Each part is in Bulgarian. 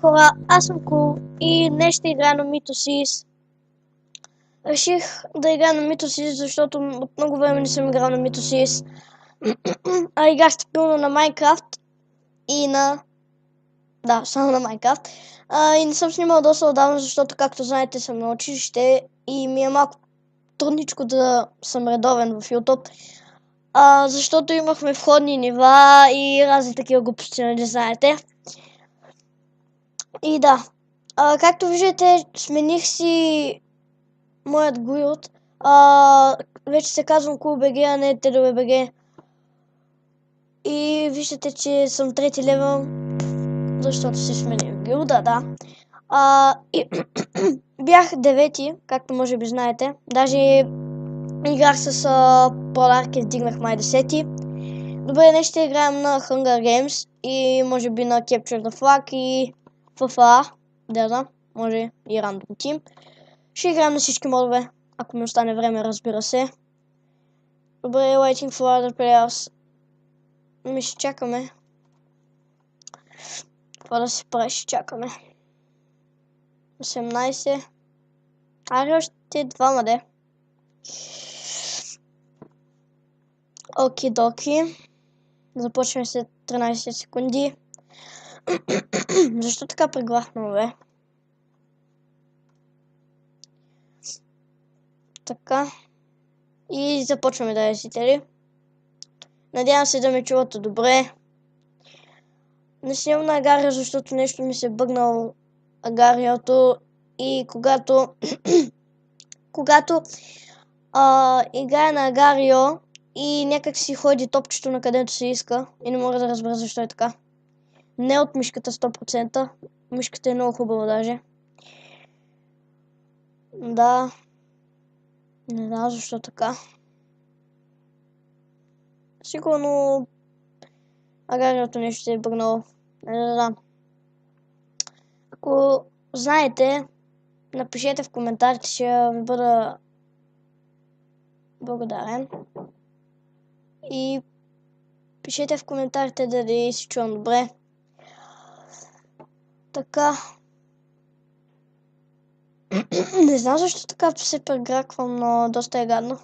хора, аз съм Кул и днес ще играя на Mythosys. Реших да играя на Mythosys, защото от много време не съм играл на Mythosys. А играх стабилно на Minecraft и на... Да, само на Minecraft. И не съм снимал доста отдавна, защото, както знаете, съм на училище и ми е малко трудничко да съм редовен в YouTube. Защото имахме входни нива и разни такива глупости, нали знаете. И да, както виждате, смених си моят guild. Вече се казвам CoolBG, а не TDBG. И виждате, че съм трети левел, защото се смених guild, да. И бях девети, както може би знаете. Даже играх с подарки, вдигнах май 10. Добре, днес ще играем на Hunger Games и може би на Capture the Flag и FIFA. Да знам, може и Random Team. Ще играем на всички модове, ако ми остане време, разбира се. Добре, waiting for other players. Ми ще чакаме. Това да се прави, ще чакаме. 18. Аре, още двама де. Оки-доки. Започваме след 13 секунди. Защо така преглахна, бе? Така. И започваме да зрители. Надявам се да ме чувате добре. Не снимам на Агарио, защото нещо ми се бъгнал Агариото. И когато играя на Агарио и някак си ходи топчето на където се иска и не мога да разбера защо е така. Не от мишката 100%. Мишката е много хубава даже. Да. Не знам защо така. Сигурно Агариото нещо се е бъгнало. Не знам. Ако знаете, напишете в коментарите, ще ви бъда благодарен. И пишете в коментарите дали си чувам добре. Така. Не знам защо така се преграквам, но доста е гадно.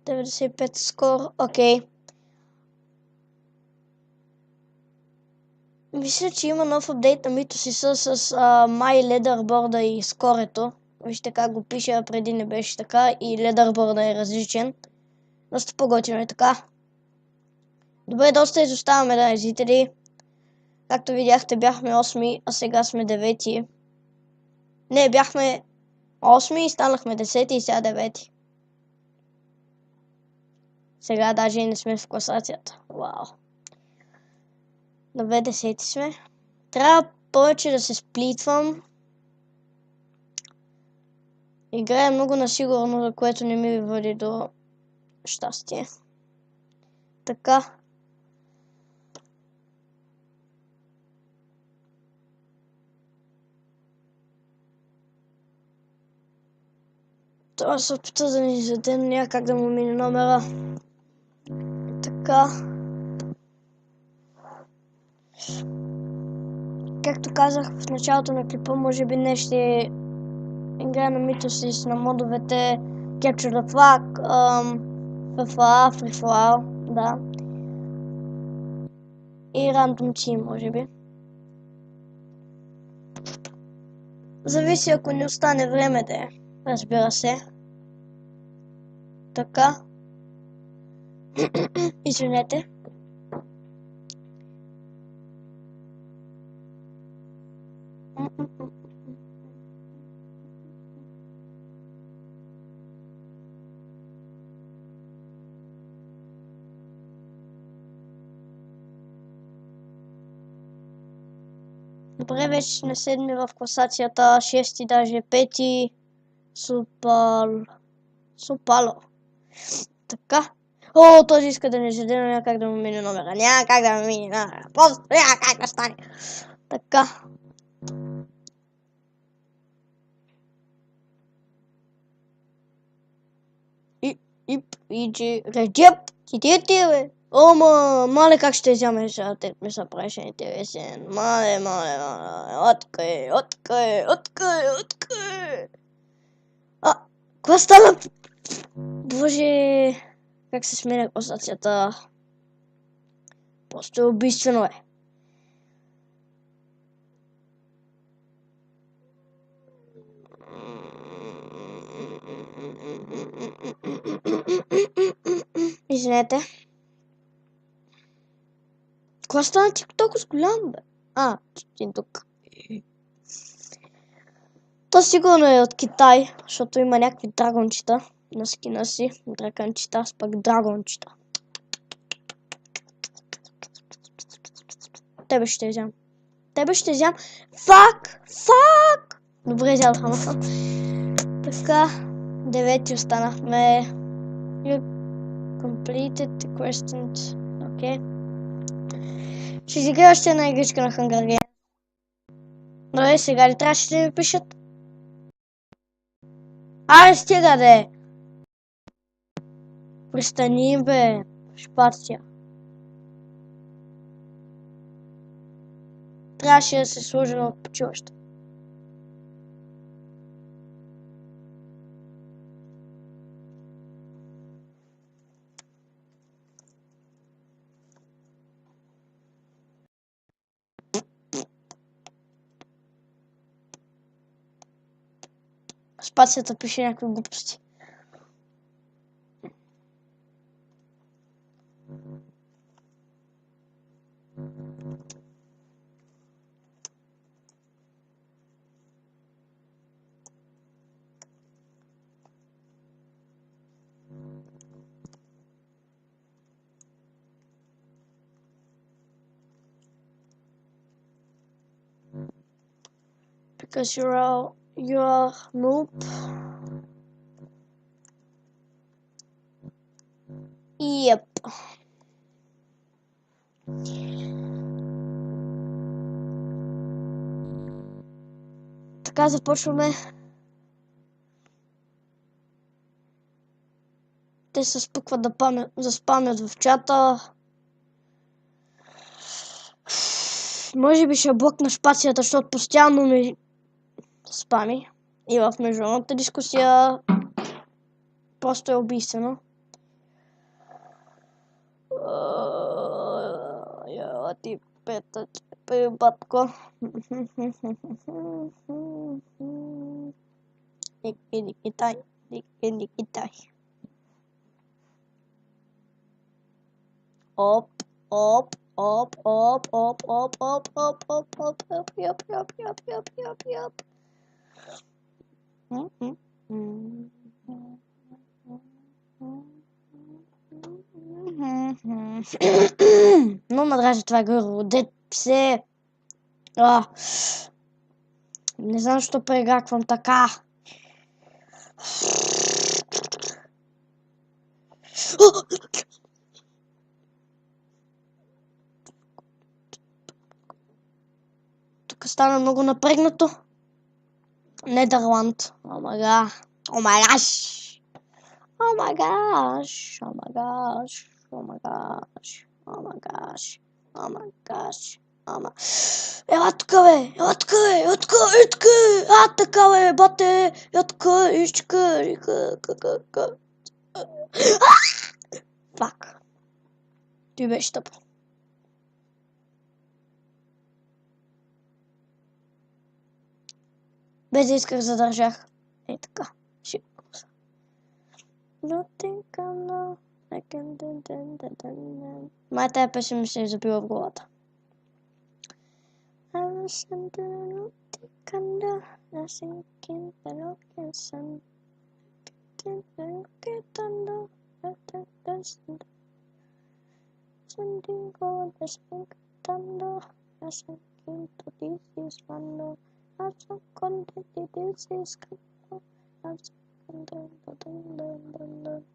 95 скор, окей. Мисля, че има нов апдейт на Mythosys с My Leaderboard и скорето. Вижте как го пише, преди не беше така и Leaderboard е различен. Доста по-готино е така. Добре, доста изоставаме, да, зрители. Както видяхте, бяхме 8, а сега сме 9. Не, бяхме 8 и станахме 10 и сега 9. Сега даже и не сме в класацията. Вау. На 10 сме. Трябва повече да се сплитвам. Играя много насигурно, за което не ми води до щастие. Така. Това се опита да ни заде, но няма как да му мине номера. Така. Както казах в началото на клипа, може би днес ще играя на Mythosys на модовете Capture the Flag, FIFA, Free for All, да. И Random Team, може би. Зависи ако не остане време, да, разбира се. Така. Извинете. Добре, вече сме 7 в класацията, 6 даже 5. Супало. Така. О, този иска да не седе, но няма как да му мине номера. Няма как да му мине номера. Просто няма как да стане. Така. Иджи, Реджеп, ти, бе. Мале, как ще вземеш, те ми се правиш интересен. Мале. Откъй. Какво стана? Боже, как се сменя класацията. Просто убийствено е. Извинете. Какво стана ти толкова с голям, бе? Един тук. То сигурно е от Китай, защото има някакви драгончета на скина си. Дракончета, с пък драгончета. Тебе ще взям. Фак! Добре, взял хамата. Така, 9 останахме. You completed the questions. Окей. Ще изиграя още една игричка на Hunger Games. Добре, сега ли трябваше да ми пишат? Стига де! Пристани, бе, шпация. Трябваше да се сложи на почиваща. Спацията пише някакви глупости. Because you're noob. Yep. Така започваме. Те се спъкват да спамят в чата. Може би ще блъкна шпацията, защото постоянно ми спами. И в международната дискусия просто е убийствено. Ти пета, батко. Китай. Оп. Но ме дражи това гърло. Псе. Не знам, защо прегаквам така. Тук стана много напрегнато. Нидерланд. О май гаш. Ела тука, бе! Така, бе, бате! Фак. Ти беше тъпо. Без да исках, задържах. Така. Май тая песен ми се е забила в главата.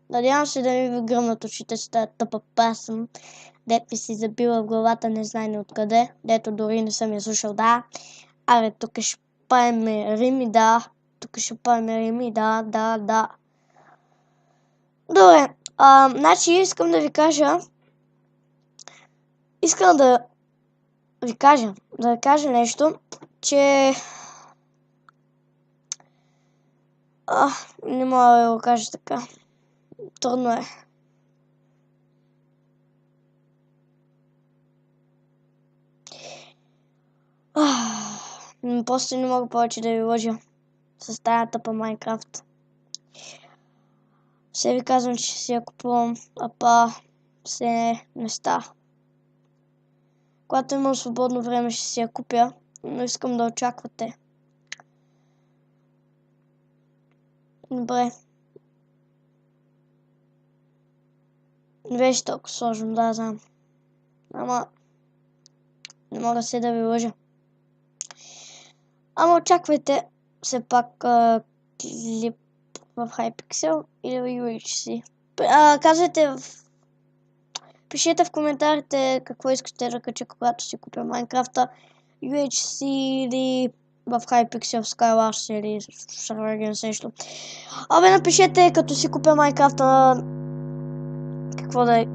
Надявам се да ми гръмнат очите с тази тъпа песен, дето ми си забила в главата не знае ни откъде, дето дори не съм я слушал, да. Абе, тук ще паем рими, да. Добре, значи искам да ви кажа, Искам да ви кажа нещо, че не мога да го кажа така. Трудно е. Просто не мога повече да ви лъжа с тая тъпа Майнкрафт. Все ви казвам, че си я купувам, все не става. Когато имам свободно време, ще си я купя, но искам да очаквате. Добре. Не беше толкова сложно, да, знам. Ама не мога се да ви лъжа. Ама очаквайте все пак клип в Hypixel или в UHC. Казвайте пишете в коментарите какво искате да кача, когато си купя Майнкрафта, UHC или в Hypixel, в Skywars или Server нещо. Напишете като си купя Майнкрафта какво да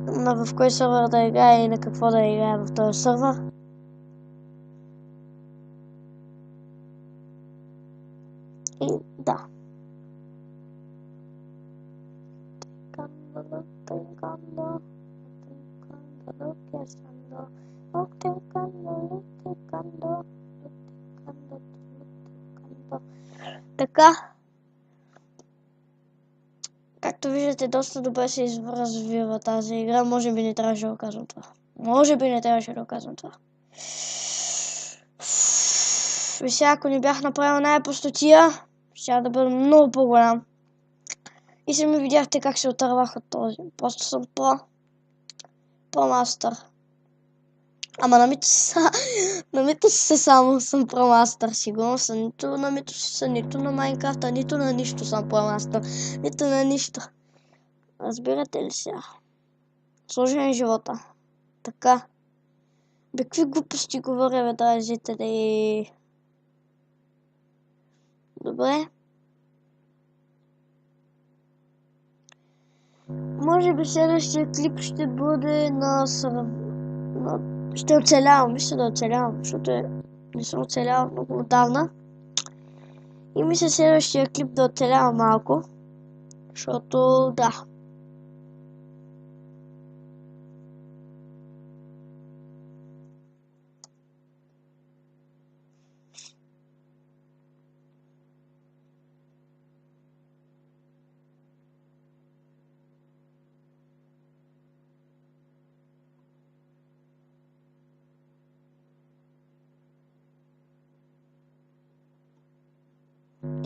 в кой сервер да играе и на какво да играе в този сервер. И да. Така. Както виждате, доста добре се развива тази игра. Може би не трябваше да казвам това. И сега, ако не бях направил най-простотия, ще да бъда много по-голям. И сами видяхте как се отървах от този. Просто съм про-мастър. Ама на Митос само съм про-мастър. Сигурно съм нито на Митос, нито на Майнкрафта, нито на нищо съм про-мастър. Нито на нищо. Разбирате ли сега? Сложен е живота. Така. Какви глупости говоря, бе, драги зрители? Добре. Може би следващия клип ще бъде ще оцелявам, мисля да оцелявам, защото не съм оцелявал много отдавна. И мисля следващия клип да оцелявам малко, защото да.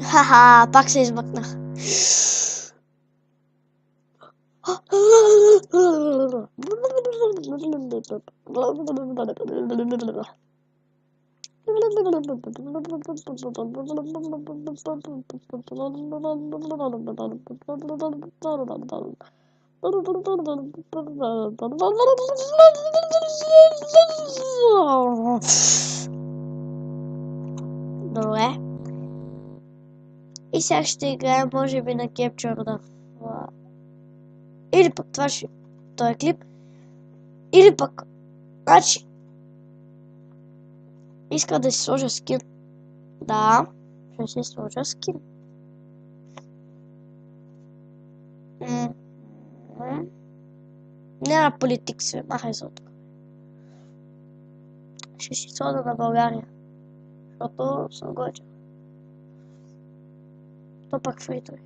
Ха-ха, пак се измъкнах. Добре. И сега ще играем, може би, на Capture the Flag. Или пък това ще този клип. Или пък, значи, иска да си сложа скин. Да, ще си сложа скин. Не на политик се, махай се от тук. Ще си сложа на България. Защото съм готин. То пак фритове.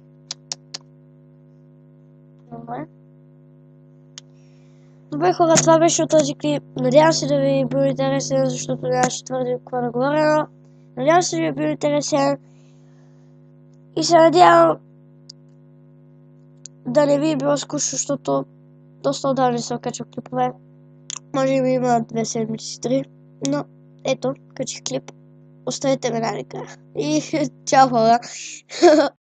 Добре хора, това беше от този клип. Надявам се да ви е бил интересен, защото нямаше твърде какво да говоря. Надявам се да ви е бил интересен. И се надявам да не ви е било скучно, защото доста отдавна не съм качал клипове. Може би има 2 седмици, 3. Но ето, качих клип. Оставете ме накрая. И чао хора.